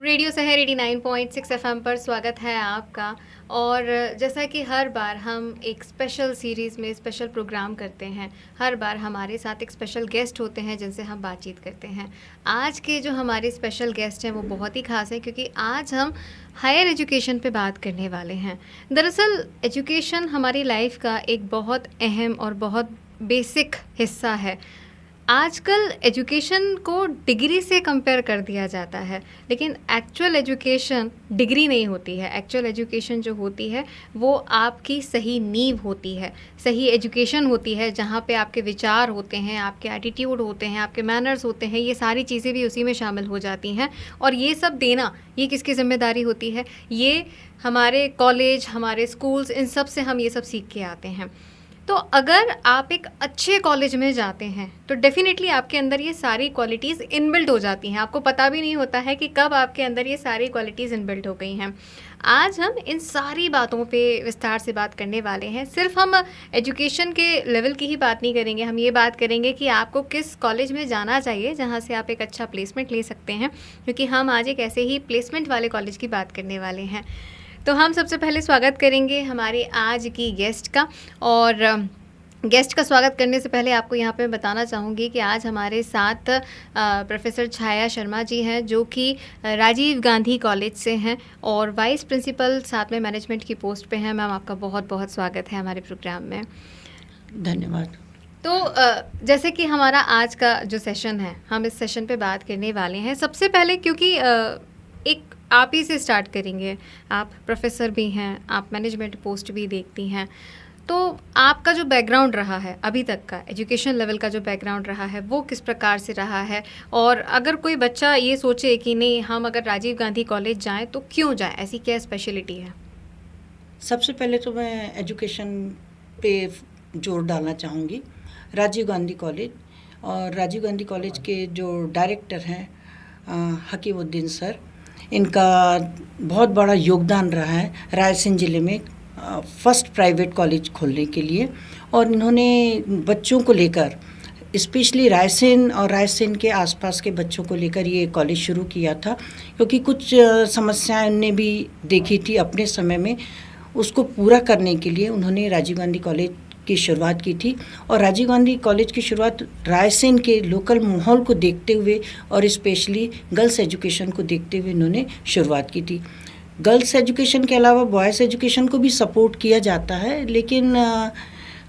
Radio शहर 89.6 FM पर स्वागत है आपका। और जैसा कि हर बार हम एक स्पेशल सीरीज़ में स्पेशल प्रोग्राम करते हैं, हर बार हमारे साथ एक स्पेशल गेस्ट होते हैं जिनसे हम बातचीत करते हैं। आज के जो हमारे स्पेशल गेस्ट हैं वो बहुत ही ख़ास हैं क्योंकि आज हम हायर एजुकेशन पे बात करने वाले हैं। दरअसल एजुकेशन हमारी लाइफ का एक बहुत अहम और बहुत बेसिक हिस्सा है। आजकल एजुकेशन को डिग्री से कंपेयर कर दिया जाता है, लेकिन एक्चुअल एजुकेशन डिग्री नहीं होती है। एक्चुअल एजुकेशन जो होती है वो आपकी सही नींव होती है, सही एजुकेशन होती है, जहाँ पे आपके विचार होते हैं, आपके एटीट्यूड होते हैं, आपके मैनर्स होते हैं, ये सारी चीज़ें भी उसी में शामिल हो जाती हैं। और ये सब देना, ये किसकी ज़िम्मेदारी होती है? ये हमारे कॉलेज, हमारे स्कूल्स, इन सब से हम ये सब सीख के आते हैं। तो अगर आप एक अच्छे कॉलेज में जाते हैं तो डेफ़िनेटली आपके अंदर ये सारी क्वालिटीज़ इनबिल्ट हो जाती हैं। आपको पता भी नहीं होता है कि कब आपके अंदर ये सारी क्वालिटीज़ इनबिल्ट हो गई हैं। आज हम इन सारी बातों पे विस्तार से बात करने वाले हैं। सिर्फ हम एजुकेशन के लेवल की ही बात नहीं करेंगे, हम ये बात करेंगे कि आपको किस कॉलेज में जाना चाहिए जहाँ से आप एक अच्छा प्लेसमेंट ले सकते हैं, क्योंकि हम आज एक ऐसे ही प्लेसमेंट वाले कॉलेज की बात करने वाले हैं। तो हम सबसे पहले स्वागत करेंगे हमारे आज की गेस्ट का। और गेस्ट का स्वागत करने से पहले आपको यहाँ पे बताना चाहूँगी कि आज हमारे साथ प्रोफेसर छाया शर्मा जी हैं, जो कि राजीव गांधी कॉलेज से हैं और वाइस प्रिंसिपल साथ में मैनेजमेंट की पोस्ट पे हैं। मैम, आपका बहुत बहुत स्वागत है हमारे प्रोग्राम में। धन्यवाद। तो जैसे कि हमारा आज का जो सेशन है, हम इस सेशन पे बात करने वाले हैं। सबसे पहले क्योंकि एक आप ही से स्टार्ट करेंगे, आप प्रोफेसर भी हैं, आप मैनेजमेंट पोस्ट भी देखती हैं, तो आपका जो बैकग्राउंड रहा है अभी तक का, एजुकेशन लेवल का जो बैकग्राउंड रहा है वो किस प्रकार से रहा है? और अगर कोई बच्चा ये सोचे कि नहीं, हम अगर राजीव गांधी कॉलेज जाएं तो क्यों जाएं, ऐसी क्या स्पेशलिटी है? सबसे पहले तो मैं एजुकेशन पे जोर डालना चाहूँगी। राजीव गांधी कॉलेज और राजीव गांधी कॉलेज के जो डायरेक्टर हैं हकीमुद्दीन सर, इनका बहुत बड़ा योगदान रहा है रायसेन ज़िले में फर्स्ट प्राइवेट कॉलेज खोलने के लिए। और इन्होंने बच्चों को लेकर, स्पेशली रायसेन और रायसेन के आसपास के बच्चों को लेकर ये कॉलेज शुरू किया था, क्योंकि कुछ समस्याएं उन्होंने भी देखी थी अपने समय में। उसको पूरा करने के लिए उन्होंने राजीव गांधी कॉलेज की शुरुआत की थी। और राजीव गांधी कॉलेज की शुरुआत रायसेन के लोकल माहौल को देखते हुए और स्पेशली गर्ल्स एजुकेशन को देखते हुए इन्होंने शुरुआत की थी। गर्ल्स एजुकेशन के अलावा बॉयज़ एजुकेशन को भी सपोर्ट किया जाता है, लेकिन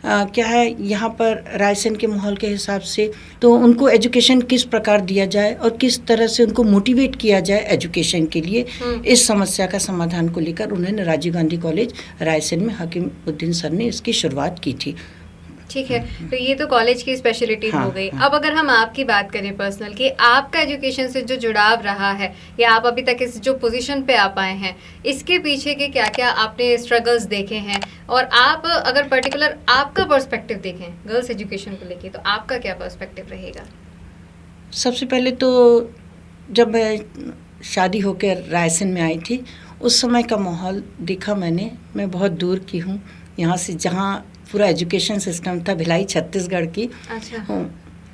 क्या है, यहाँ पर रायसेन के माहौल के हिसाब से तो उनको एजुकेशन किस प्रकार दिया जाए और किस तरह से उनको मोटिवेट किया जाए एजुकेशन के लिए, इस समस्या का समाधान को लेकर उन्होंने राजीव गांधी कॉलेज रायसेन में हकीमुद्दीन सर ने इसकी शुरुआत की थी। ठीक है, तो ये तो कॉलेज की स्पेशलिटी हो गई। अब अगर हम आपकी बात करें पर्सनल, कि आपका एजुकेशन से जो जुड़ाव रहा है या आप अभी तक इस जो पोजीशन पे आप आए हैं, इसके पीछे के क्या क्या आपने स्ट्रगल्स देखे हैं, और आप अगर पर्टिकुलर आपका पर्सपेक्टिव देखें गर्ल्स एजुकेशन को लेके, तो आपका क्या पर्सपेक्टिव रहेगा? सबसे पहले तो जब मैं शादी होकर रायसेन में आई थी, उस समय का माहौल देखा मैंने। मैं बहुत दूर की हूँ यहाँ से, जहाँ पूरा एजुकेशन सिस्टम था भिलाई छत्तीसगढ़ की। अच्छा।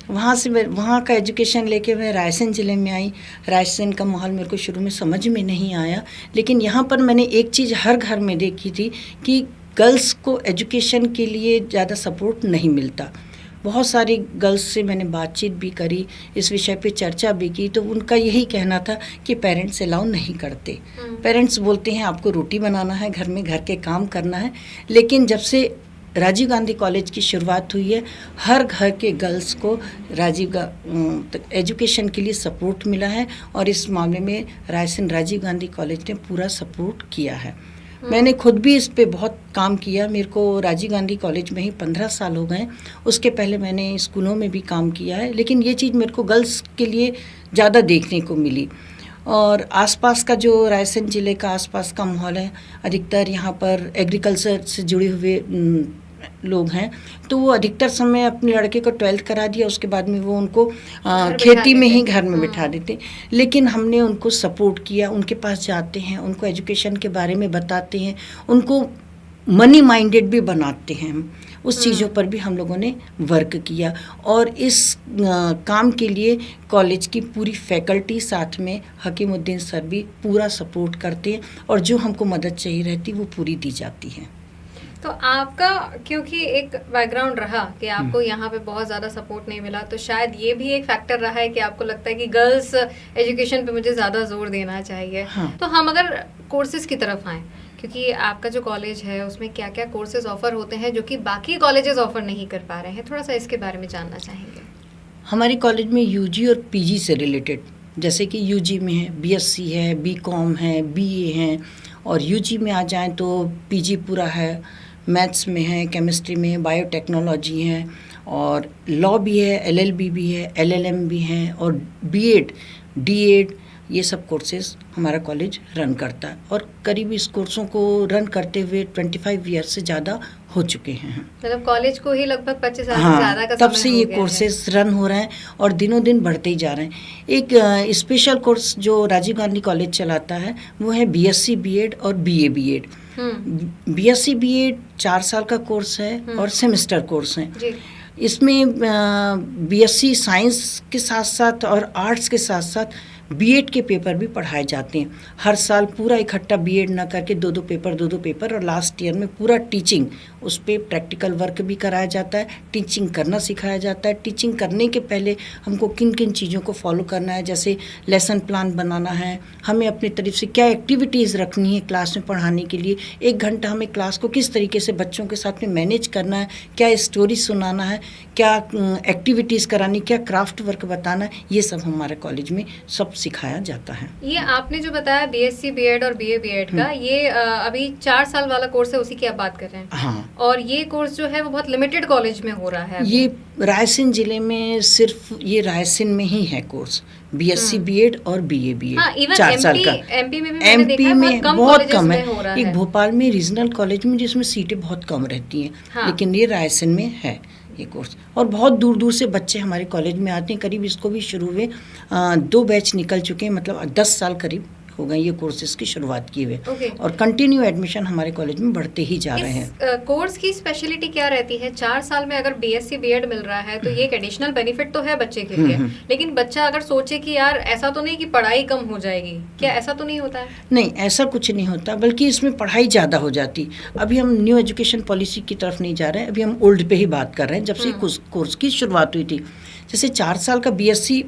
वहाँ से वहाँ का एजुकेशन लेके मैं रायसेन ज़िले में आई। रायसेन का माहौल मेरे को शुरू में समझ में नहीं आया, लेकिन यहाँ पर मैंने एक चीज़ हर घर में देखी थी कि गर्ल्स को एजुकेशन के लिए ज़्यादा सपोर्ट नहीं मिलता। बहुत सारी गर्ल्स से मैंने बातचीत भी करी, इस विषय पे चर्चा भी की, तो उनका यही कहना था कि पेरेंट्स अलाउ नहीं करते। पेरेंट्स बोलते हैं आपको रोटी बनाना है, घर में घर के काम करना है। लेकिन जब से राजीव गांधी कॉलेज की शुरुआत हुई है, हर घर के गर्ल्स को एजुकेशन के लिए सपोर्ट मिला है, और इस मामले में रायसेन राजीव गांधी कॉलेज ने पूरा सपोर्ट किया है। मैंने खुद भी इस पे बहुत काम किया। मेरे को राजीव गांधी कॉलेज में ही 15 साल हो गए। उसके पहले मैंने स्कूलों में भी काम किया है, लेकिन ये चीज़ मेरे को गर्ल्स के लिए ज़्यादा देखने को मिली। और आसपास का जो रायसेन ज़िले का आसपास का माहौल है, अधिकतर यहाँ पर एग्रीकल्चर से जुड़े हुए लोग हैं, तो वो अधिकतर समय अपने लड़के को 12th करा दिया, उसके बाद में वो उनको खेती में ही घर में बिठा देते। लेकिन हमने उनको सपोर्ट किया, उनके पास जाते हैं, उनको एजुकेशन के बारे में बताते हैं, उनको मनी माइंडेड भी बनाते हैं हम। उस चीज़ों पर भी हम लोगों ने वर्क किया। और इस काम के लिए कॉलेज की पूरी फैकल्टी साथ में हकीमुद्दीन सर भी पूरा सपोर्ट करते हैं और जो हमको मदद चाहिए रहती वो पूरी दी जाती है। तो आपका क्योंकि एक बैकग्राउंड रहा कि आपको यहाँ पे बहुत ज़्यादा सपोर्ट नहीं मिला, तो शायद ये भी एक फैक्टर रहा है कि आपको लगता है कि गर्ल्स एजुकेशन पे मुझे ज़्यादा जोर देना चाहिए। हाँ। तो हम अगर कोर्सेज की तरफ आएँ, क्योंकि आपका जो कॉलेज है उसमें क्या क्या कोर्सेज ऑफर होते हैं जो कि बाकी कॉलेजेस ऑफर नहीं कर पा रहे हैं, थोड़ा सा इसके बारे में जानना चाहेंगे। हमारे कॉलेज में यूजी और पीजी से रिलेटेड, जैसे कि यूजी में है बीएससी है, बीकॉम है, बीए है, और यूजी में आ जाएं तो पीजी पूरा है, मैथ्स में है, केमिस्ट्री में है, बायोटेक्नोलॉजी है, और लॉ भी है, एलएलबी भी है, एलएलएम भी है, और बीएड, डीएड, ये सब कोर्सेज हमारा कॉलेज रन करता है। और करीब इस कोर्सों को रन करते हुए 25 ईयर्स से ज़्यादा हो चुके हैं। मतलब कॉलेज को ही लगभग 25 साल से हाँ, ज़्यादा का तब समय से हो ये गया कोर्सेज रन हो रहे हैं और दिनों दिन बढ़ते ही जा रहे हैं। एक स्पेशल कोर्स जो राजीव गांधी कॉलेज चलाता है वो है बीएससी बीएड और बीए बीएड। बीएससी बीएड 4 साल का कोर्स है और सेमेस्टर कोर्स है। जी। इसमें बीएससी साइंस के साथ साथ और आर्ट्स के साथ साथ बीएड के पेपर भी पढ़ाए जाते हैं। हर साल पूरा इकट्ठा बीएड ना करके दो दो पेपर, और लास्ट ईयर में पूरा टीचिंग, उस पर प्रैक्टिकल वर्क भी कराया जाता है, टीचिंग करना सिखाया जाता है। टीचिंग करने के पहले हमको किन किन चीज़ों को फॉलो करना है, जैसे लेसन प्लान बनाना है, हमें अपनी तरफ से क्या एक्टिविटीज़ रखनी है क्लास में पढ़ाने के लिए, 1 घंटा हमें क्लास को किस तरीके से बच्चों के साथ में मैनेज करना है, क्या स्टोरी सुनाना है, क्या एक्टिविटीज़ करानी, क्या क्राफ्ट वर्क बताना है, ये सब हमारे कॉलेज में सब सिखाया जाता है। ये आपने जो बताया बीएससी बीएड और बीए बीएड का, ये अभी 4 साल वाला कोर्स है, उसी की आप बात कर रहे हैं। हाँ। और ये कोर्स जो है वो बहुत लिमिटेड कॉलेज में हो रहा है अभी। ये रायसेन जिले में सिर्फ ये रायसेन में ही है कोर्स, बीएससी बीएड और बीए बीएड। हाँ, इवन 4 साल का। एमपी में भी मैंने देखा है बहुत कम है। हो रहा एक है। भोपाल में रीजनल कॉलेज में जिसमें सीटें बहुत कम रहती हैं। हाँ। लेकिन ये रायसेन में है ये कोर्स, और बहुत दूर दूर से बच्चे हमारे कॉलेज में आते हैं। करीब इसको भी शुरू हुए 2 बैच निकल चुके हैं, मतलब 10 साल करीब हो गए ये कोर्सेज की शुरुआत किए हुए। और कंटिन्यू एडमिशन हमारे कॉलेज में बढ़ते ही जा रहे हैं। कोर्स की स्पेशलिटी क्या रहती है? 4 साल में अगर बीएससी बीएड मिल रहा है तो ये एक एडिशनल बेनिफिट तो है बच्चे के लिए, लेकिन बच्चा अगर सोचे कि यार ऐसा तो नहीं कि पढ़ाई कम हो जाएगी, क्या ऐसा तो नहीं होता है? नहीं, ऐसा कुछ नहीं होता, बल्कि इसमें पढ़ाई ज़्यादा हो जाती। अभी हम न्यू एजुकेशन पॉलिसी की तरफ नहीं जा रहे हैं, अभी हम ओल्ड पे ही बात कर रहे हैं। जब से कोर्स की शुरुआत हुई थी, जैसे 4 साल का बीएससी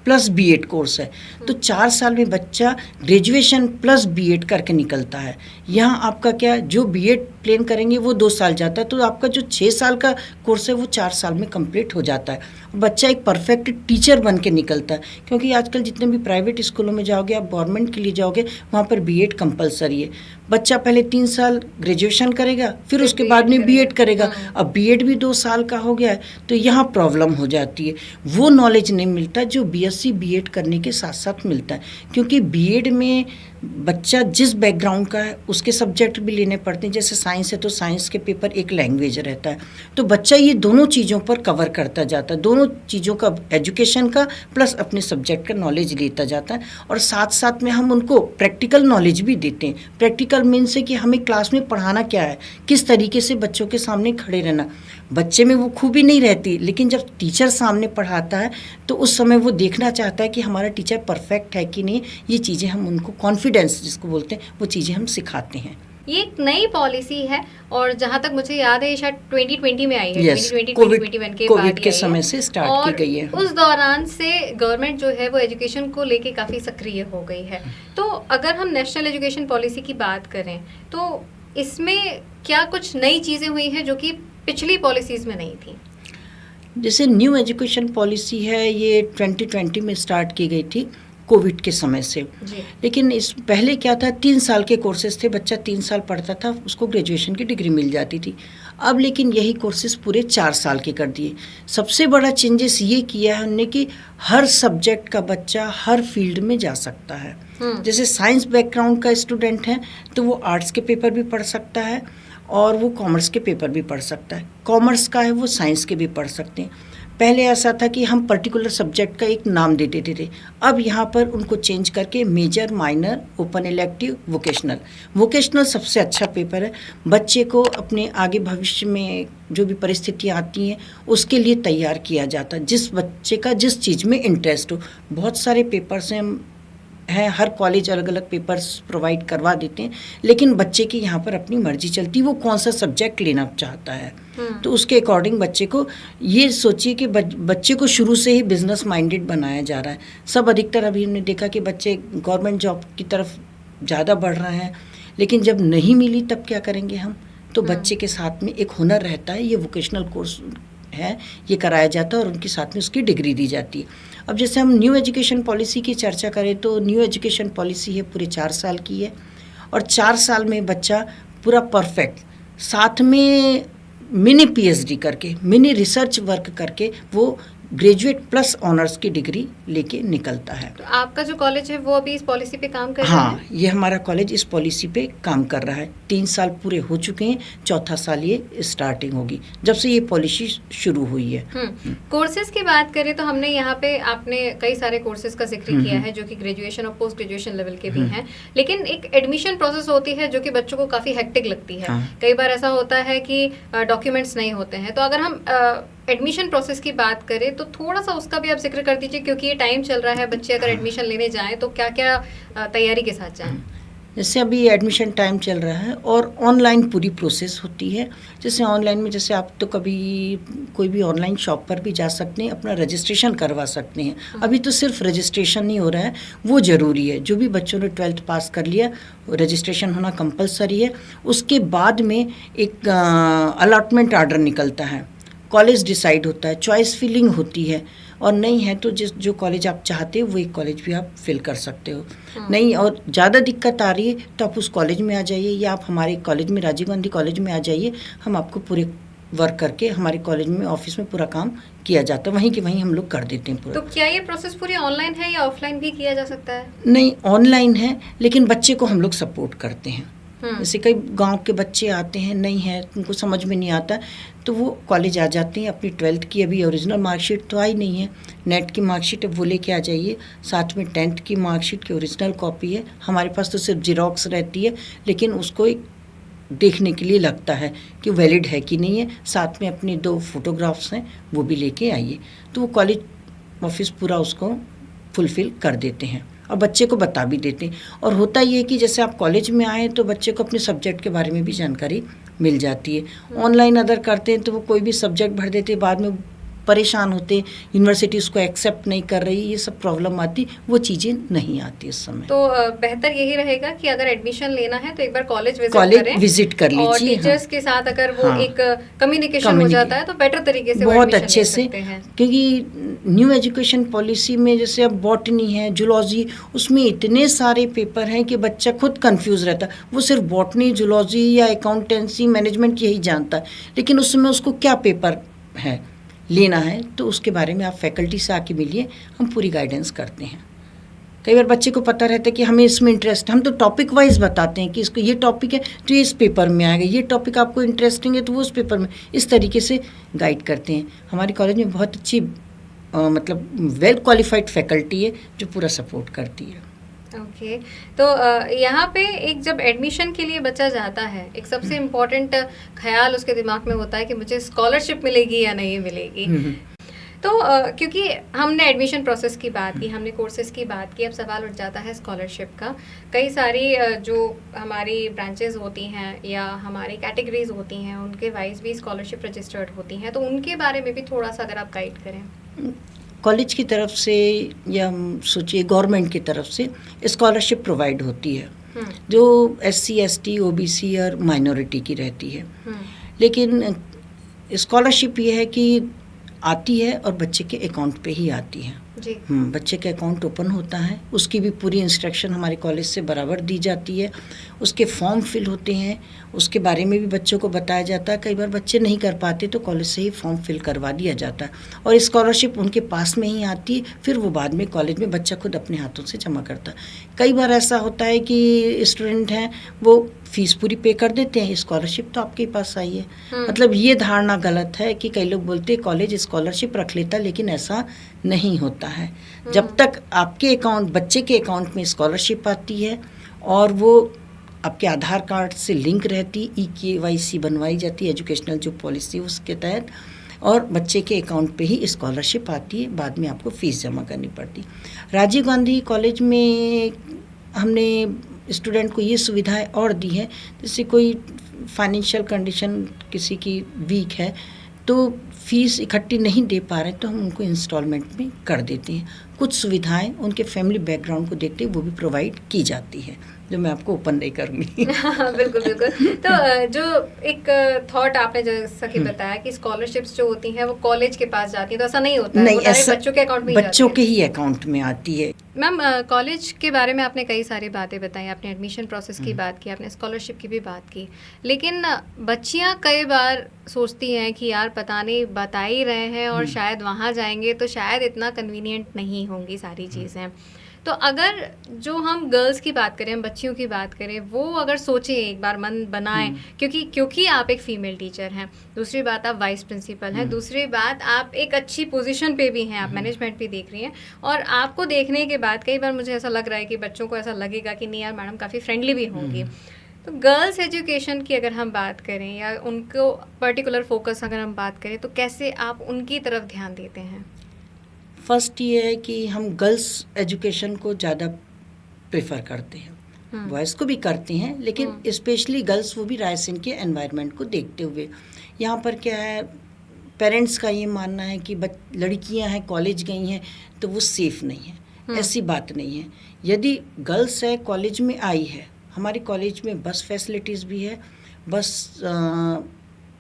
प्लस बीएड कोर्स है, तो 4 साल में बच्चा ग्रेजुएशन प्लस बीएड करके निकलता है। यहाँ आपका क्या, जो बीएड प्लेन करेंगे वो 2 साल जाता है, तो आपका जो 6 साल का कोर्स है वो 4 साल में कंप्लीट हो जाता है। बच्चा एक परफेक्ट टीचर बन के निकलता है, क्योंकि आजकल जितने भी प्राइवेट स्कूलों में जाओगे, आप गवर्नमेंट के लिए जाओगे, वहाँ पर बीएड कंपलसरी है। बच्चा पहले 3 साल ग्रेजुएशन करेगा, फिर उसके बाद में बीएड करेगा। अब बीएड भी 2 साल का हो गया है, तो यहाँ प्रॉब्लम हो जाती है। वो नॉलेज नहीं मिलता जो बीएससी बीएड करने के साथ साथ मिलता है, क्योंकि बीएड में बच्चा जिस बैकग्राउंड का है उसके सब्जेक्ट भी लेने पड़ते हैं। जैसे साइंस है तो साइंस के पेपर एक लैंग्वेज रहता है, तो बच्चा ये दोनों चीज़ों पर कवर करता जाता है, दोनों चीज़ों का, एजुकेशन का प्लस अपने सब्जेक्ट का नॉलेज लेता जाता है। और साथ साथ में हम उनको प्रैक्टिकल नॉलेज भी देते हैं। प्रैक्टिकल मीन्स से कि हमें क्लास में पढ़ाना क्या है, किस तरीके से बच्चों के सामने खड़े रहना। बच्चे में वो खूबी नहीं रहती, लेकिन जब टीचर सामने पढ़ाता है तो उस समय वो देखना चाहता है कि हमारा टीचर परफेक्ट है कि नहीं। ये चीज़ें हम उनको, कॉन्फिडेंस जिसको बोलते हैं, वो चीज़ें हम सिखाते हैं। ये एक नई पॉलिसी है और जहाँ तक मुझे याद है ये शायद 2020 में आई है। yes, 2020 कोविड के समय से स्टार्ट की गई है। उस दौरान से गवर्नमेंट जो है वो एजुकेशन को लेके काफ़ी सक्रिय हो गई है। तो अगर हम नेशनल एजुकेशन पॉलिसी की बात करें तो इसमें क्या कुछ नई चीज़ें हुई हैं जो कि पिछली पॉलिसीज़ में नहीं थी? जैसे न्यू एजुकेशन पॉलिसी है, ये 2020 में स्टार्ट की गई थी कोविड के समय से। लेकिन इस पहले क्या था, 3 साल के कोर्सेज थे, बच्चा 3 साल पढ़ता था, उसको ग्रेजुएशन की डिग्री मिल जाती थी। अब लेकिन यही कोर्सेज पूरे 4 साल के कर दिए। सबसे बड़ा चेंजेस ये किया है हमने कि हर सब्जेक्ट का बच्चा हर फील्ड में जा सकता है। जैसे साइंस बैकग्राउंड का स्टूडेंट है तो वो आर्ट्स के पेपर भी पढ़ सकता है और वो कॉमर्स के पेपर भी पढ़ सकता है। कॉमर्स का है वो साइंस के भी पढ़ सकते हैं। पहले ऐसा था कि हम पर्टिकुलर सब्जेक्ट का एक नाम दे देते थे, अब यहाँ पर उनको चेंज करके major, minor, open elective, vocational सबसे अच्छा पेपर है। बच्चे को अपने आगे भविष्य में जो भी परिस्थितियाँ आती हैं उसके लिए तैयार किया जाता है, जिस बच्चे का जिस चीज़ में इंटरेस्ट हो। बहुत सारे पेपर्स हैं, हर कॉलेज अलग अलग पेपर्स प्रोवाइड करवा देते हैं, लेकिन बच्चे की यहाँ पर अपनी मर्जी चलती है, वो कौन सा सब्जेक्ट लेना चाहता है। तो उसके अकॉर्डिंग बच्चे को ये सोचिए कि बच्चे को शुरू से ही बिजनेस माइंडेड बनाया जा रहा है। सब अधिकतर अभी हमने देखा कि बच्चे गवर्नमेंट जॉब की तरफ ज़्यादा बढ़ रहे हैं, लेकिन जब नहीं मिली तब क्या करेंगे हम। तो बच्चे के साथ में एक हुनर रहता है, ये वोकेशनल कोर्स है, ये कराया जाता है और उनके साथ में उसकी डिग्री दी जाती है। अब जैसे हम न्यू एजुकेशन पॉलिसी की चर्चा करें तो न्यू एजुकेशन पॉलिसी है पूरे 4 साल की है, और 4 साल में बच्चा पूरा परफेक्ट, साथ में मिनी पीएचडी करके, मिनी रिसर्च वर्क करके वो ग्रेजुएट प्लस ऑनर्स की डिग्री लेके निकलता है। तो आपका जो कॉलेज है वो अभी इस पॉलिसी पे काम कर रहा है? हाँ, ये हमारा कॉलेज इस पॉलिसी पे काम कर रहा है। 3 साल पूरे हो चुके हैं, 4था साल ये स्टार्टिंग होगी जब से ये पॉलिसी शुरू हुई है। कोर्सेज की बात करें तो हमने यहाँ पे आपने कई सारे कोर्सेज का जिक्र किया है जो कि ग्रेजुएशन और पोस्ट ग्रेजुएशन लेवल के भी हैं, लेकिन एक एडमिशन प्रोसेस होती है जो कि बच्चों को काफ़ी हेक्टिक लगती है। कई बार ऐसा होता है कि डॉक्यूमेंट्स नहीं होते हैं, तो अगर हम एडमिशन प्रोसेस की बात करें तो थोड़ा सा उसका भी आप जिक्र कर दीजिए, क्योंकि ये टाइम चल रहा है, बच्चे अगर एडमिशन लेने जाएं तो क्या क्या तैयारी के साथ जाएं। जैसे अभी एडमिशन टाइम चल रहा है और ऑनलाइन पूरी प्रोसेस होती है। जैसे ऑनलाइन में जैसे आप तो कभी कोई भी ऑनलाइन शॉप पर भी जा सकते हैं, अपना रजिस्ट्रेशन करवा सकते हैं। अभी तो सिर्फ रजिस्ट्रेशन नहीं हो रहा है, वो ज़रूरी है। जो भी बच्चों ने 12th पास कर लिया, रजिस्ट्रेशन होना कंपलसरी है। उसके बाद में एक अलॉटमेंट आर्डर निकलता है, कॉलेज डिसाइड होता है, चॉइस फिलिंग होती है, और नहीं है तो जो कॉलेज आप चाहते हो वो एक कॉलेज भी आप फिल कर सकते हो। नहीं और ज़्यादा दिक्कत आ रही है तो आप उस कॉलेज में आ जाइए, या आप हमारे कॉलेज में, राजीव गांधी कॉलेज में आ जाइए। हम आपको पूरे वर्क करके हमारे कॉलेज में, ऑफिस में पूरा काम किया जाता है, वहीं के वहीं हम लोग कर देते हैं पूरा। तो क्या ये प्रोसेस पूरी ऑनलाइन है या ऑफलाइन भी किया जा सकता है? नहीं, ऑनलाइन है, लेकिन बच्चे को हम लोग सपोर्ट करते हैं। जैसे कई गांव के बच्चे आते हैं, नहीं है, उनको समझ में नहीं आता, तो वो कॉलेज आ जाते हैं। अपनी 12th की अभी ओरिजिनल मार्कशीट तो आई नहीं है, नेट की मार्कशीट है, वो लेके आ जाइए। साथ में 10th की मार्कशीट की ओरिजिनल कॉपी है, हमारे पास तो सिर्फ जीरोक्स रहती है, लेकिन उसको एक देखने के लिए लगता है कि वैलिड है कि नहीं है। साथ में अपने 2 फोटोग्राफ्स हैं, वो भी लेके आइए, तो वो कॉलेज ऑफिस पूरा उसको फुलफिल कर देते हैं और बच्चे को बता भी देते हैं। और होता ये है कि जैसे आप कॉलेज में आए तो बच्चे को अपने सब्जेक्ट के बारे में भी जानकारी मिल जाती है। ऑनलाइन अदर करते हैं तो वो कोई भी सब्जेक्ट भर देते हैं, बाद में परेशान होते, यूनिवर्सिटी उसको एक्सेप्ट नहीं कर रही, ये सब प्रॉब्लम आती, वो चीज़ें नहीं आती इस समय। तो बेहतर यही रहेगा कि अगर एडमिशन लेना है तो एक बार कॉलेज विजिट कर लीजिए, और टीचर्स के साथ अगर वो एक कम्युनिकेशन हो जाता है तो बेटर तरीके से बहुत अच्छे से, क्योंकि न्यू एजुकेशन पॉलिसी में जैसे अब बॉटनी है, जूलॉजी, उसमें इतने सारे पेपर हैं कि बच्चा खुद कंफ्यूज रहता है। वो सिर्फ बॉटनी, जूलॉजी या अकाउंटेंसी, मैनेजमेंट यही जानता है, लेकिन उसमें उसको क्या पेपर है लेना है, तो उसके बारे में आप फैकल्टी से आके मिलिए, हम पूरी गाइडेंस करते हैं। कई बार बच्चे को पता रहता है कि हमें इसमें इंटरेस्ट, हम तो टॉपिक वाइज बताते हैं कि इसको ये टॉपिक है तो ये इस पेपर में आएगा, ये टॉपिक आपको इंटरेस्टिंग है तो वो उस पेपर में, इस तरीके से गाइड करते हैं। हमारे कॉलेज में बहुत अच्छी मतलब वेल क्वालिफाइड फैकल्टी है जो पूरा सपोर्ट करती है। ओके, तो यहाँ पे एक जब एडमिशन के लिए बच्चा जाता है, एक सबसे इम्पोर्टेंट ख्याल उसके दिमाग में होता है कि मुझे स्कॉलरशिप मिलेगी या नहीं मिलेगी। तो क्योंकि हमने एडमिशन प्रोसेस की बात की, हमने कोर्सेज की बात की, अब सवाल उठ जाता है स्कॉलरशिप का। कई सारी जो हमारी ब्रांचेस होती हैं या हमारी कैटेगरीज होती हैं, उनके वाइज भी स्कॉलरशिप रजिस्टर्ड होती हैं, तो उनके बारे में भी थोड़ा सा अगर आप गाइड करें। कॉलेज की तरफ से या सोचिए गवर्नमेंट की तरफ से स्कॉलरशिप प्रोवाइड होती है, जो SC ST OBC और माइनॉरिटी की रहती है। लेकिन स्कॉलरशिप ये है कि आती है और बच्चे के अकाउंट पे ही आती है, जी। बच्चे का अकाउंट ओपन होता है, उसकी भी पूरी इंस्ट्रक्शन हमारे कॉलेज से बराबर दी जाती है, उसके फॉर्म फिल होते हैं, उसके बारे में भी बच्चों को बताया जाता है। कई बार बच्चे नहीं कर पाते तो कॉलेज से ही फॉर्म फिल करवा दिया जाता है और स्कॉलरशिप उनके पास में ही आती है, फिर वो बाद में कॉलेज में बच्चा खुद अपने हाथों से जमा करता है। कई बार ऐसा होता है कि स्टूडेंट हैं वो फीस पूरी पे कर देते हैं, स्कॉलरशिप तो आपके पास आई है। मतलब ये धारणा गलत है कि कई लोग बोलते हैं कॉलेज स्कॉलरशिप रख लेता, लेकिन ऐसा नहीं होता है। जब तक आपके अकाउंट, बच्चे के अकाउंट में स्कॉलरशिप आती है और वो आपके आधार कार्ड से लिंक रहती, EKYC बनवाई जाती है, एजुकेशनल जो पॉलिसी उसके तहत, और बच्चे के अकाउंट पे ही स्कॉलरशिप आती है, बाद में आपको फ़ीस जमा करनी पड़ती। राजीव गांधी कॉलेज में हमने स्टूडेंट को ये सुविधाएं और दी हैं, जैसे कोई फाइनेंशियल कंडीशन किसी की वीक है तो फीस इकट्ठी नहीं दे पा रहे तो हम उनको इंस्टॉलमेंट में कर देते हैं। कुछ सुविधाएं उनके फैमिली बैकग्राउंड को देखते वो भी प्रोवाइड की जाती है, जो मैं आपको ओपन नहीं करूँगी। बिल्कुल बिल्कुल। तो जो एक थॉट आपने जैसा कि बताया कि स्कॉलरशिप्स जो होती हैं वो कॉलेज के पास जाती हैं, तो ऐसा नहीं होता है, नहीं, वो डायरेक्ट ऐसा बच्चों के अकाउंट में बच्चों के ही अकाउंट में आती है। मैम, कॉलेज के बारे में आपने कई सारी बातें बताई, आपने एडमिशन प्रोसेस की बात की, आपने स्कॉलरशिप की भी बात की, लेकिन बच्चियां कई बार सोचती हैं कि यार पता नहीं बता ही रहे हैं और शायद वहाँ जाएंगे तो शायद इतना कन्वीनियंट नहीं होंगी सारी चीज़ें। तो अगर जो हम गर्ल्स की बात करें, हम बच्चियों की बात करें, वो अगर सोचें, एक बार मन बनाएं, क्योंकि आप एक फ़ीमेल टीचर हैं, दूसरी बात आप वाइस प्रिंसिपल हैं, दूसरी बात आप एक अच्छी पोजीशन पे भी हैं, आप मैनेजमेंट भी देख रही हैं, और आपको देखने के बाद कई बार मुझे ऐसा लग रहा है कि बच्चों को ऐसा लगेगा कि नहीं यार मैडम काफ़ी फ्रेंडली भी होंगी। तो गर्ल्स एजुकेशन की अगर हम बात करें या उनको पर्टिकुलर फोकस अगर हम बात करें तो कैसे आप उनकी तरफ ध्यान देते हैं? फर्स्ट ये है कि हम गर्ल्स एजुकेशन को ज़्यादा प्रेफर करते हैं, बॉयज़ को भी करते हैं, लेकिन स्पेशली गर्ल्स, वो भी रायसेन के एनवायरनमेंट को देखते हुए। यहाँ पर क्या है, पेरेंट्स का ये मानना है कि लड़कियाँ हैं, कॉलेज गई हैं तो वो सेफ़ नहीं है। ऐसी बात नहीं है। यदि गर्ल्स है, कॉलेज में आई है, हमारे कॉलेज में बस फैसिलिटीज़ भी है, बस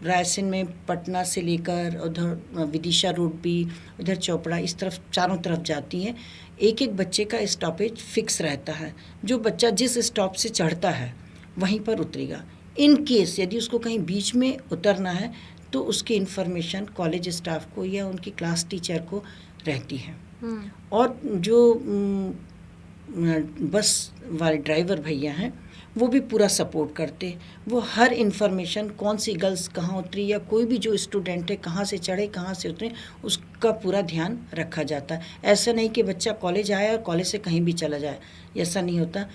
रायसेन में पटना से लेकर उधर विदिशा रोड भी, उधर चोपड़ा, इस तरफ चारों तरफ जाती हैं। एक एक बच्चे का स्टॉपेज फिक्स रहता है, जो बच्चा जिस स्टॉप से चढ़ता है वहीं पर उतरेगा। इन केस यदि उसको कहीं बीच में उतरना है तो उसकी इन्फॉर्मेशन कॉलेज स्टाफ को या उनकी क्लास टीचर को रहती है। और जो बस वाले ड्राइवर भैया हैं वो भी पूरा सपोर्ट करते। वो हर इन्फॉर्मेशन, कौन सी गर्ल्स कहाँ उतरी या कोई भी जो स्टूडेंट है कहाँ से चढ़े कहाँ से उतरे, उसका पूरा ध्यान रखा जाता है। ऐसा नहीं कि बच्चा कॉलेज आया और कॉलेज से कहीं भी चला जाए, ऐसा नहीं होता।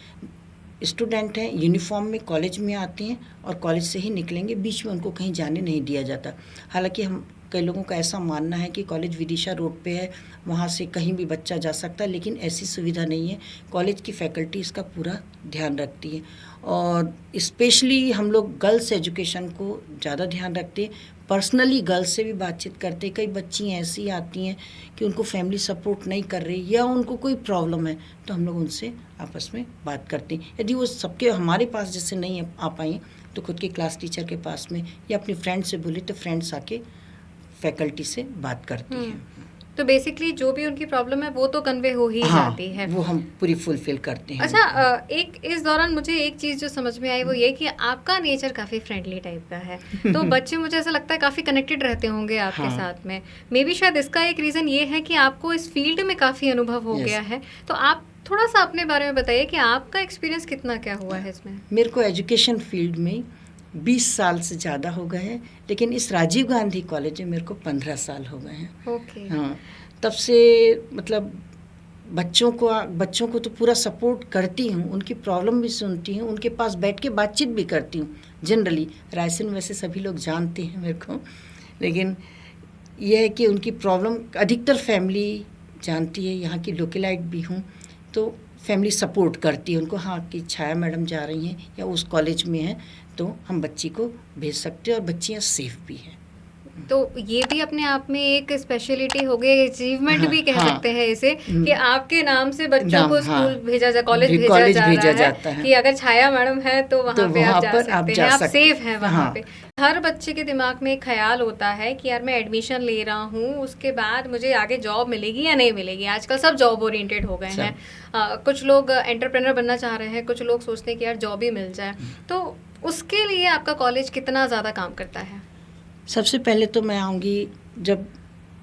स्टूडेंट हैं, यूनिफॉर्म में कॉलेज में आते हैं और कॉलेज से ही निकलेंगे, बीच में उनको कहीं जाने नहीं दिया जाता। हालांकि हम कई लोगों का ऐसा मानना है कि कॉलेज विदिशा रोड पे है, वहाँ से कहीं भी बच्चा जा सकता है, लेकिन ऐसी सुविधा नहीं है। कॉलेज की फैकल्टी इसका पूरा ध्यान रखती है और स्पेशली हम लोग गर्ल्स एजुकेशन को ज़्यादा ध्यान रखते हैं। पर्सनली गर्ल्स से भी बातचीत करते। कई बच्ची ऐसी आती हैं कि उनको फैमिली सपोर्ट नहीं कर रही या उनको कोई प्रॉब्लम है, तो हम लोग उनसे आपस में बात करते हैं। यदि वो सबके हमारे पास जैसे नहीं आ पाई तो खुद के क्लास टीचर के पास में या अपनी फ्रेंड से बोले तो फ्रेंड्स आके फैकल्टी से बात करती हैं। तो बेसिकली जो भी उनकी प्रॉब्लम है वो तो कन्वे हो ही जाती है, वो हम पूरी फुलफिल करते हैं। अच्छा, एक इस दौरान मुझे एक चीज़ जो समझ में आई वो ये कि आपका नेचर काफ़ी फ्रेंडली टाइप का है, तो बच्चे मुझे ऐसा लगता है काफ़ी कनेक्टेड रहते होंगे आपके साथ में। मे बी शायद इसका एक रीज़न ये है कि आपको इस फील्ड में काफ़ी अनुभव हो गया है। तो आप थोड़ा सा अपने बारे में बताइए कि आपका एक्सपीरियंस कितना क्या हुआ है इसमें? मेरे को एजुकेशन फील्ड में 20 साल से ज़्यादा हो गए हैं, लेकिन इस राजीव गांधी कॉलेज में मेरे को 15 साल हो गए हैं। ओके। हाँ, तब से मतलब बच्चों को तो पूरा सपोर्ट करती हूँ, उनकी प्रॉब्लम भी सुनती हूँ, उनके पास बैठ के बातचीत भी करती हूँ। जनरली रायसेन वैसे सभी लोग जानते हैं मेरे को, लेकिन यह है कि उनकी प्रॉब्लम अधिकतर फैमिली जानती है। यहाँ की लोकलाइट भी हूँ तो फैमिली सपोर्ट करती है उनको। हाँ कि छाया मैडम जा रही हैं या उस कॉलेज में हैं तो हम बच्ची को भेज सकते हैं और बच्चियाँ सेफ भी हैं। तो ये भी अपने आप में एक स्पेशलिटी हो गई, अचीवमेंट भी कह सकते हैं इसे, कि आपके नाम से बच्चों को स्कूल भेजा जा, कॉलेज भेजा जा रहा है कि अगर छाया मैडम है तो वहाँ पे आप जा सकते हैं, आप सेफ हैं वहाँ पे। हर बच्चे के दिमाग में एक ख्याल होता है कि यार मैं एडमिशन ले रहा हूँ, उसके बाद मुझे आगे जॉब मिलेगी या नहीं मिलेगी। आजकल सब जॉब ओरिएंटेड हो गए हैं, कुछ लोग एंटरप्रेन्योर बनना चाह रहे हैं, कुछ लोग सोचते हैं कि यार जॉब ही मिल जाए। तो उसके लिए आपका कॉलेज कितना ज़्यादा काम करता है? सबसे पहले तो मैं आऊँगी, जब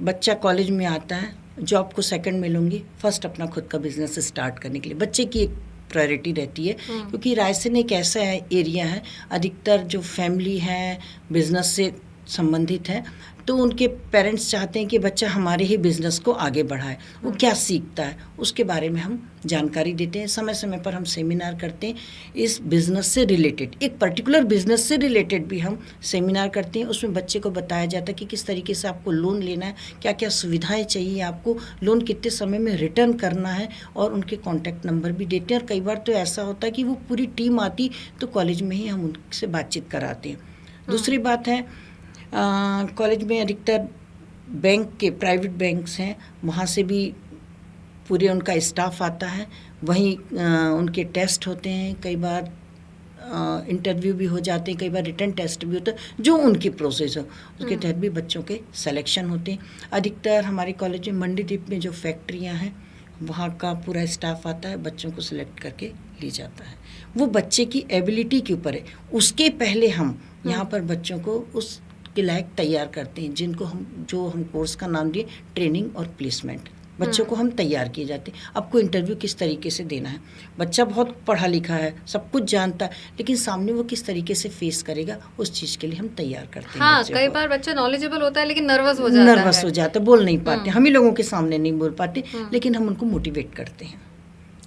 बच्चा कॉलेज में आता है, जॉब को सेकंड में लूँगी, फर्स्ट अपना खुद का बिजनेस स्टार्ट करने के लिए बच्चे की एक प्रायोरिटी रहती है। क्योंकि रायसेन एक ऐसा एरिया है, अधिकतर जो फैमिली है बिजनेस से संबंधित है, तो उनके पेरेंट्स चाहते हैं कि बच्चा हमारे ही बिज़नेस को आगे बढ़ाए। वो क्या सीखता है उसके बारे में हम जानकारी देते हैं, समय समय पर हम सेमिनार करते हैं इस बिज़नेस से रिलेटेड, एक पर्टिकुलर बिज़नेस से रिलेटेड भी हम सेमिनार करते हैं। उसमें बच्चे को बताया जाता है कि किस तरीके से आपको लोन लेना है, क्या क्या सुविधाएं चाहिए आपको, लोन कितने समय में रिटर्न करना है, और उनके कॉन्टैक्ट नंबर भी देते हैं। और कई बार तो ऐसा होता है कि वो पूरी टीम आती तो कॉलेज में ही हम उनसे बातचीत कराते हैं। दूसरी बात है, कॉलेज में अधिकतर बैंक के प्राइवेट बैंक्स हैं, वहाँ से भी पूरे उनका स्टाफ आता है, वहीं उनके टेस्ट होते हैं, कई बार इंटरव्यू भी हो जाते हैं, कई बार रिटर्न टेस्ट भी होता है, जो उनकी प्रोसेस हो उसके तहत भी बच्चों के सिलेक्शन होते हैं। अधिकतर हमारे कॉलेज में मंडीदीप में जो फैक्ट्रियाँ हैं वहाँ का पूरा स्टाफ आता है, बच्चों को सिलेक्ट करके ले जाता है। वो बच्चे की एबिलिटी के ऊपर है, उसके पहले हम यहाँ पर बच्चों को उस के लायक तैयार करते हैं, जिनको हम कोर्स का नाम दिए ट्रेनिंग और प्लेसमेंट। बच्चों को हम तैयार किए जाते हैं, आपको इंटरव्यू किस तरीके से देना है। बच्चा बहुत पढ़ा लिखा है, सब कुछ जानता है, लेकिन सामने वो किस तरीके से फेस करेगा उस चीज़ के लिए हम तैयार करते हैं। हाँ, कई बार बच्चा नॉलेजेबल होता है लेकिन नर्वस हो जाता है, बोल नहीं पाते, हम ही लोगों के सामने नहीं बोल पाते, लेकिन हम उनको मोटिवेट करते हैं।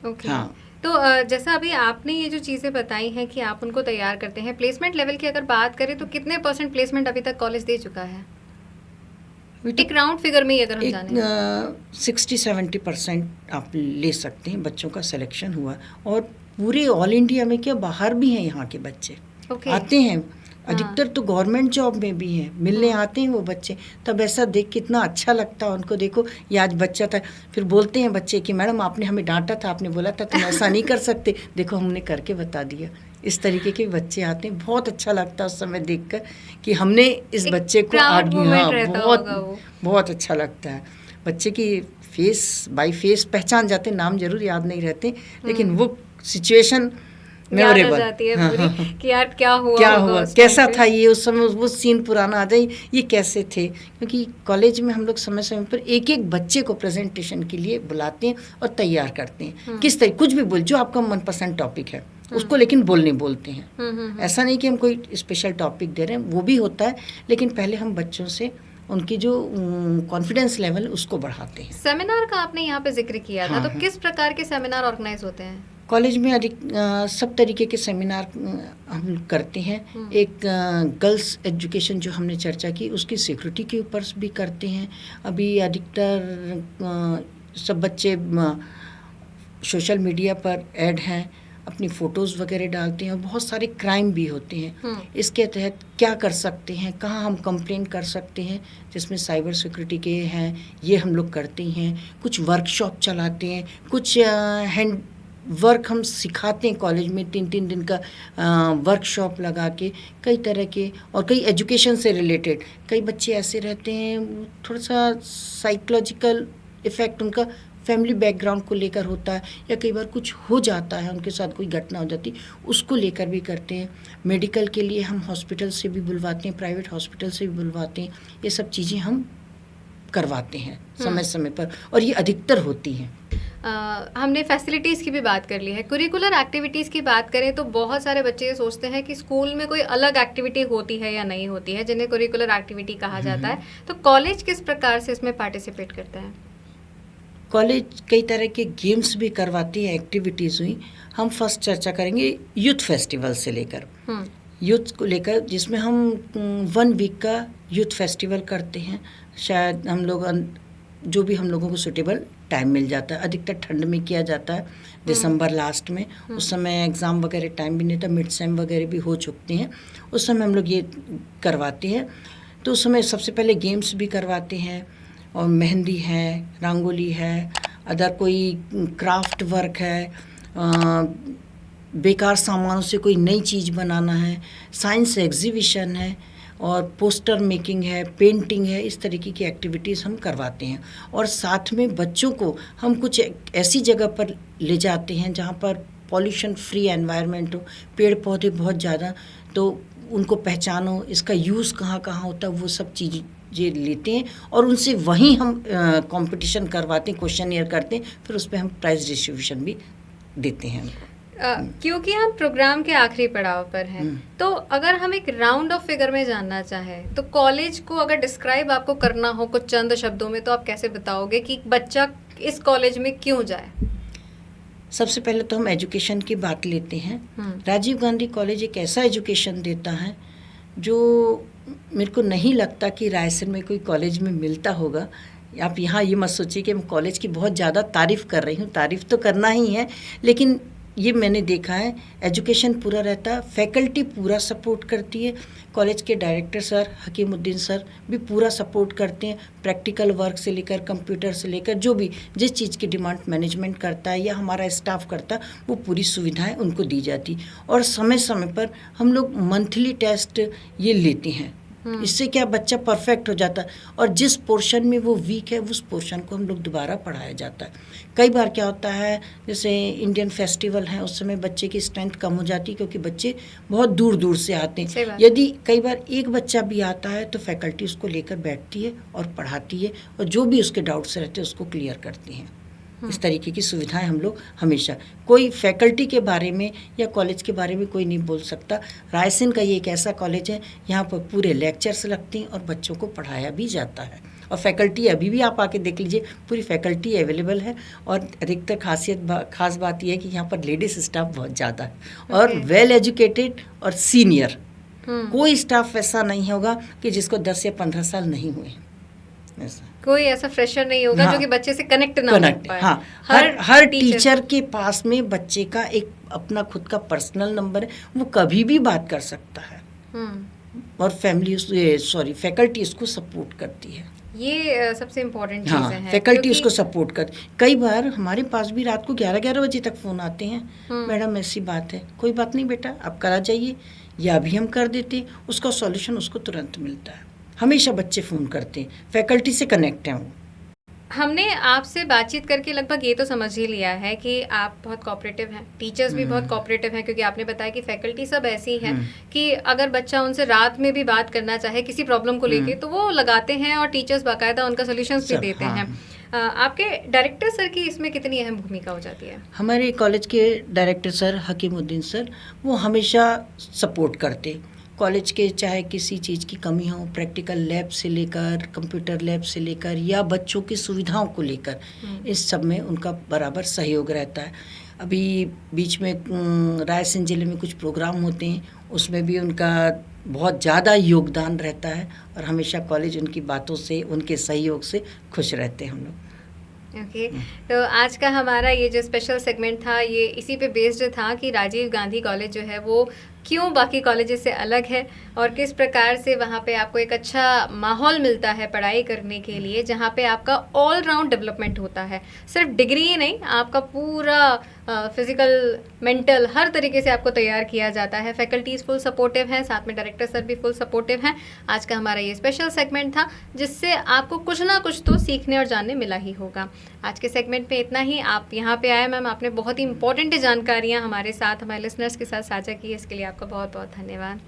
ओके, हाँ। तो जैसा अभी आपने ये जो चीज़ें बताई हैं कि आप उनको तैयार करते हैं, प्लेसमेंट लेवल की अगर बात करें तो कितने % प्लेसमेंट अभी तक कॉलेज दे चुका है? एक राउंड फिगर में ही अगर हम जाने 60-70% आप ले सकते हैं बच्चों का सिलेक्शन हुआ, और पूरे ऑल इंडिया में क्या बाहर भी हैं यहाँ के बच्चे आते हैं, अधिकतर तो गवर्नमेंट जॉब में भी हैं, मिलने आते हैं वो बच्चे। तब ऐसा देख कितना अच्छा लगता है उनको, देखो ये आज बच्चा था, फिर बोलते हैं बच्चे कि मैडम आपने हमें डांटा था, आपने बोला था तुम ऐसा नहीं कर सकते, देखो हमने करके बता दिया। इस तरीके के बच्चे आते हैं, बहुत अच्छा लगता है उस समय देखकर कि हमने इस बच्चे को बहुत अच्छा लगता है। बच्चे की फेस बाय फेस पहचान जाते, नाम जरूर याद नहीं रहते, लेकिन वो सिचुएशन मेमोरेबल जाती है पूरी कि यार क्या हुआ, कैसा था ये उस समय, वो सीन पुराना आ जाए, ये कैसे थे। क्योंकि कॉलेज में हम लोग समय समय पर एक एक बच्चे को प्रेजेंटेशन के लिए बुलाते हैं और तैयार करते हैं। किस तरह कुछ भी बोल, जो आपका मनपसंद टॉपिक है उसको, लेकिन बोलते हैं। ऐसा नहीं कि हम कोई स्पेशल टॉपिक दे रहे हैं, वो भी होता है, लेकिन पहले हम बच्चों से उनकी जो कॉन्फिडेंस लेवल उसको बढ़ाते हैं। सेमिनार का आपने यहाँ पे जिक्र किया था, तो किस प्रकार के सेमिनार ऑर्गेनाइज होते हैं? कॉलेज में अधिक सब तरीके के सेमिनार हम करते हैं। एक गर्ल्स एजुकेशन जो हमने चर्चा की, उसकी सिक्योरिटी के ऊपर भी करते हैं। अभी अधिकतर सब बच्चे सोशल मीडिया पर ऐड हैं, अपनी फ़ोटोज़ वगैरह डालते हैं, और बहुत सारे क्राइम भी होते हैं। इसके तहत क्या कर सकते हैं, कहाँ हम कंप्लेन कर सकते हैं, जिसमें साइबर सिक्योरिटी के हैं, ये हम लोग करते हैं। कुछ वर्कशॉप चलाते हैं, कुछ हैंड वर्क हम सिखाते हैं कॉलेज में, 3-3 दिन का वर्कशॉप लगा के, कई तरह के, और कई एजुकेशन से रिलेटेड। कई बच्चे ऐसे रहते हैं, थोड़ा सा साइकोलॉजिकल इफ़ेक्ट उनका फैमिली बैकग्राउंड को लेकर होता है, या कई बार कुछ हो जाता है, उनके साथ कोई घटना हो जाती, उसको लेकर भी करते हैं। मेडिकल के लिए हम हॉस्पिटल से भी बुलवाते हैं, प्राइवेट हॉस्पिटल से भी बुलवाते हैं। ये सब चीज़ें हम करवाते हैं समय समय पर, और ये अधिकतर होती हैं। हमने फैसिलिटीज़ की भी बात कर ली है। करिकुलर एक्टिविटीज़ की बात करें तो बहुत सारे बच्चे ये सोचते हैं कि स्कूल में कोई अलग एक्टिविटी होती है या नहीं होती है, जिन्हें करिकुलर एक्टिविटी कहा जाता है। तो कॉलेज किस प्रकार से इसमें पार्टिसिपेट करता है? कॉलेज कई तरह के गेम्स भी करवाती है, एक्टिविटीज़ हुई। हम फर्स्ट चर्चा करेंगे यूथ फेस्टिवल से लेकर, यूथ को लेकर, जिसमें हम 1 वीक का यूथ फेस्टिवल करते हैं। शायद हम लोग जो भी हम लोगों को सूटेबल टाइम मिल जाता है, अधिकतर ठंड में किया जाता है, दिसंबर लास्ट में। उस समय एग्ज़ाम वगैरह टाइम भी नहीं था, मिड सेम वगैरह भी हो चुकते हैं, उस समय हम लोग ये करवाते हैं। तो उस समय सबसे पहले गेम्स भी करवाते हैं, और मेहंदी है, रंगोली है, अदर कोई क्राफ्ट वर्क है, बेकार सामानों से कोई नई चीज़ बनाना है, साइंस एग्जीबिशन है, और पोस्टर मेकिंग है, पेंटिंग है, इस तरीके की एक्टिविटीज़ हम करवाते हैं। और साथ में बच्चों को हम कुछ ऐसी जगह पर ले जाते हैं जहाँ पर पॉल्यूशन फ्री एनवायरनमेंट हो, पेड़ पौधे बहुत ज़्यादा, तो उनको पहचानो, इसका यूज़ कहाँ कहाँ होता है, वो सब चीज़ें लेते हैं और उनसे वहीं हम कंपटीशन करवाते हैं, क्वेश्चन करते हैं, फिर उस पर हम प्राइज़ डिस्ट्रीब्यूशन भी देते हैं उनको। क्योंकि हम प्रोग्राम के आखिरी पड़ाव पर हैं, तो अगर हम एक राउंड ऑफ फिगर में जानना चाहें तो कॉलेज को अगर डिस्क्राइब आपको करना हो कुछ चंद शब्दों में, तो आप कैसे बताओगे कि बच्चा इस कॉलेज में क्यों जाए? सबसे पहले तो हम एजुकेशन की बात लेते हैं। राजीव गांधी कॉलेज एक ऐसा एजुकेशन देता है जो मेरे को नहीं लगता कि रायसेन में कोई कॉलेज में मिलता होगा। आप यहाँ ये मत सोचिए कि मैं कॉलेज की बहुत ज़्यादा तारीफ़ कर रही हूँ, तारीफ़ तो करना ही है, लेकिन ये मैंने देखा है एजुकेशन पूरा रहता है, फैकल्टी पूरा सपोर्ट करती है, कॉलेज के डायरेक्टर सर हकीमुद्दीन सर भी पूरा सपोर्ट करते हैं, प्रैक्टिकल वर्क से लेकर कंप्यूटर से लेकर जो भी जिस चीज़ की डिमांड मैनेजमेंट करता है या हमारा स्टाफ करता है, वो पूरी सुविधाएं उनको दी जाती। और समय समय पर हम लोग मंथली टेस्ट ये लेते हैं, इससे क्या बच्चा परफेक्ट हो जाता है, और जिस पोर्शन में वो वीक है उस पोर्शन को हम लोग दोबारा पढ़ाया जाता है। कई बार क्या होता है, जैसे इंडियन फेस्टिवल है, उस समय बच्चे की स्ट्रेंथ कम हो जाती है क्योंकि बच्चे बहुत दूर दूर से आते हैं। यदि कई बार एक बच्चा भी आता है तो फैकल्टी उसको लेकर बैठती है और पढ़ाती है, और जो भी उसके डाउट्स रहते हैं उसको क्लियर करती हैं। इस तरीके की सुविधाएं हम लोग हमेशा, कोई फैकल्टी के बारे में या कॉलेज के बारे में कोई नहीं बोल सकता। रायसेन का ये एक ऐसा कॉलेज है यहाँ पर पूरे लेक्चर्स लगते हैं और बच्चों को पढ़ाया भी जाता है, और फैकल्टी अभी भी आप आके देख लीजिए, पूरी फैकल्टी अवेलेबल है। और अधिकतर खास बात यह है कि यहाँ पर लेडीज स्टाफ बहुत ज़्यादा है, और वेल एजुकेटेड और सीनियर। कोई स्टाफ ऐसा नहीं होगा कि जिसको 10 या 15 साल नहीं हुए, ऐसा कोई ऐसा फ्रेशर नहीं होगा जो कि बच्चे से कनेक्ट ना हो पाए। हाँ, हर टीचर के पास में बच्चे का एक अपना खुद का पर्सनल नंबर है, वो कभी भी बात कर सकता है, और फैकल्टी उसको सपोर्ट करती है। ये सबसे इम्पोर्टेंट चीज़ है। फैकल्टी उसको सपोर्ट कर। कई बार हमारे पास भी रात को 11-11 बजे तक फ़ोन आते हैं, मैडम ऐसी बात है, कोई बात नहीं बेटा आप करा जाइए, या भी हम कर देते, उसका सॉल्यूशन उसको तुरंत मिलता है। हमेशा बच्चे फ़ोन करते हैं, फैकल्टी से कनेक्ट हैं वो। हमने आपसे बातचीत करके लगभग ये तो समझ ही लिया है कि आप बहुत कोऑपरेटिव हैं, टीचर्स भी बहुत कोऑपरेटिव हैं, क्योंकि आपने बताया कि फैकल्टी सब ऐसी हैं कि अगर बच्चा उनसे रात में भी बात करना चाहे किसी प्रॉब्लम को लेके तो वो लगाते हैं, और टीचर्स बाकायदा उनका सॉल्यूशंस भी देते हैं। आपके डायरेक्टर सर की इसमें कितनी अहम भूमिका हो जाती है? हमारे कॉलेज के डायरेक्टर सर हकीमुद्दीन सर वो हमेशा सपोर्ट करते, कॉलेज के चाहे किसी चीज़ की कमी हो, प्रैक्टिकल लैब से लेकर कंप्यूटर लैब से लेकर या बच्चों की सुविधाओं को लेकर, इस सब में उनका बराबर सहयोग रहता है। अभी बीच में रायसेन ज़िले में कुछ प्रोग्राम होते हैं, उसमें भी उनका बहुत ज़्यादा योगदान रहता है, और हमेशा कॉलेज उनकी बातों से, उनके सहयोग से खुश रहते हैं हम लोग। ओके, तो आज का हमारा ये जो स्पेशल सेगमेंट था ये इसी पे बेस्ड था कि राजीव गांधी कॉलेज जो है वो क्यों बाकी कॉलेजेस से अलग है, और किस प्रकार से वहाँ पे आपको एक अच्छा माहौल मिलता है पढ़ाई करने के लिए, जहाँ पे आपका ऑल राउंड डेवलपमेंट होता है। सिर्फ डिग्री ही नहीं, आपका पूरा फिजिकल मेंटल हर तरीके से आपको तैयार किया जाता है। फैकल्टीज़ फुल सपोर्टिव हैं, साथ में डायरेक्टर सर भी फुल सपोर्टिव हैं। आज का हमारा ये स्पेशल सेगमेंट था जिससे आपको कुछ ना कुछ तो सीखने और जानने मिला ही होगा। आज के सेगमेंट में इतना ही। आप यहाँ पे आए मैम, आपने बहुत ही इंपॉर्टेंट जानकारियाँ हमारे साथ, हमारे लिसनर्स के साथ साझा की है, इसके लिए आपका बहुत बहुत धन्यवाद।